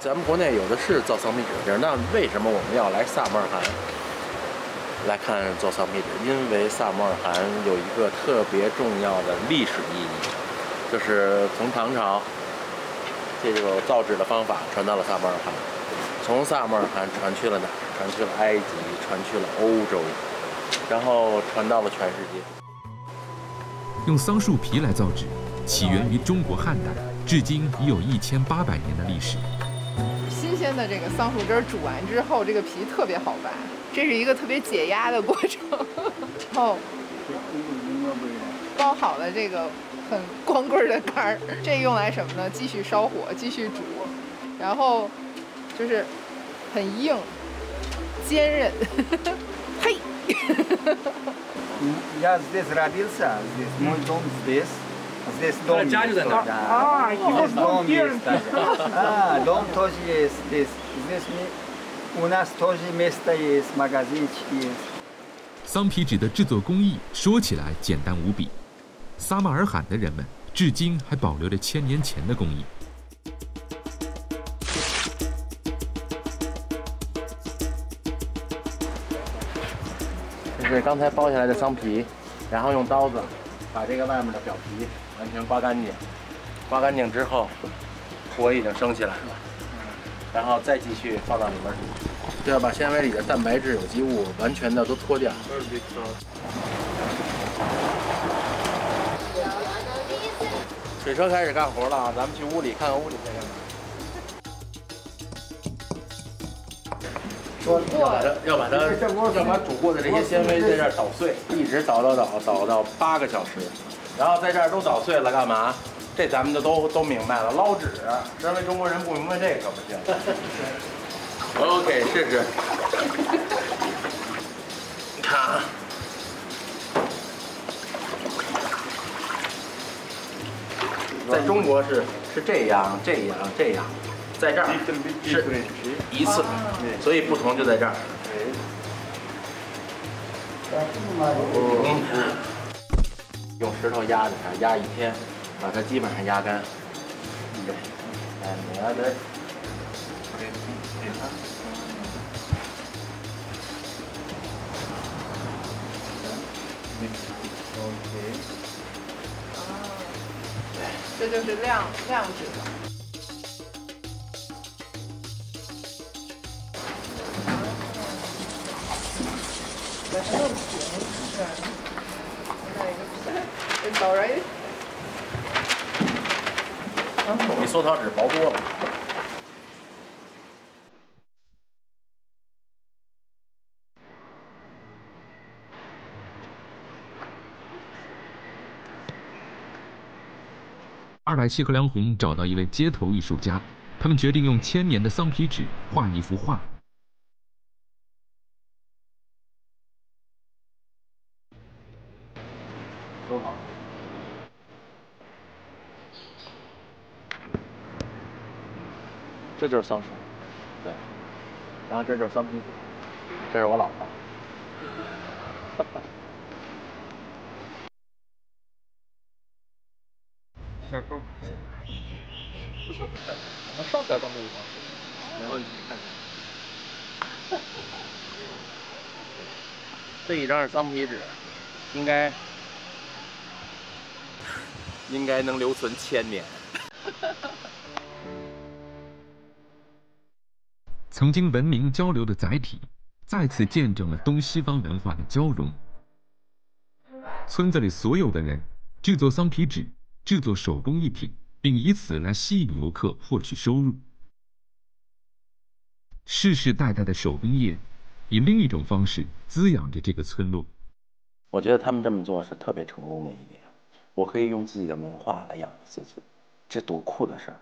咱们国内有的是造桑皮纸的地儿，那为什么我们要来萨摩尔汗来看造桑皮纸？因为萨摩尔汗有一个特别重要的历史意义，就是从唐朝这种造纸的方法传到了萨摩尔汗，从萨摩尔汗传去了哪儿？传去了埃及，传去了欧洲，然后传到了全世界。用桑树皮来造纸，起源于中国汉代，至今已有1800年的历史。新鲜的这个桑树枝煮完之后，这个皮特别好拔，这是一个特别解压的过程。然后包好了这个很光棍的杆儿，这用来什么呢？继续烧火，继续煮，然后就是很硬、坚韧。嘿。Ja, здесь родился, здесь мой дом здесь. Здесь дом есть тоже. Здесь дом есть даже. Дом тоже есть здесь. Здесь у нас тоже место есть, магазинчик есть. 桑皮纸的制作工艺说起来简单无比，撒马尔罕的人们至今还保留着1000年前的工艺。这是刚才剥下来的桑皮，然后用刀子把这个外面的表皮完全刮干净。刮干净之后，火已经升起来了，然后再继续放到里面煮，就要把纤维里的蛋白质有机物完全的都脱掉。水车开始干活了啊！咱们去屋里看看屋里在干嘛。要把煮过的这些纤维在这儿捣碎，一直捣到8个小时，然后在这儿都捣碎了干嘛？这咱们就都明白了，捞纸。身为中国人不明白这个可不行。OK， 试试。你看啊，在中国是这样，在这儿是一次，所以不同就在这儿。用石头压着它，压1天，把它基本上压干。这就是晾纸了。It's alright. 比塑料纸薄多了。阿尔百西和梁红找到一位街头艺术家，他们决定用1000年的桑皮纸画一幅画。收好。这就是桑树，对。然后这就是桑皮纸，这是我老婆。小狗。能上点到那个吗？没问题，看。这一张是桑皮纸，应该能留存1000年。曾经文明交流的载体，再次见证了东西方文化的交融。村子里所有的人制作桑皮纸，制作手工艺品，并以此来吸引游客获取收入。世世代代的手工业，以另一种方式滋养着这个村落。我觉得他们这么做是特别成功的一点。我可以用自己的文化来养活自己，这多酷的事儿！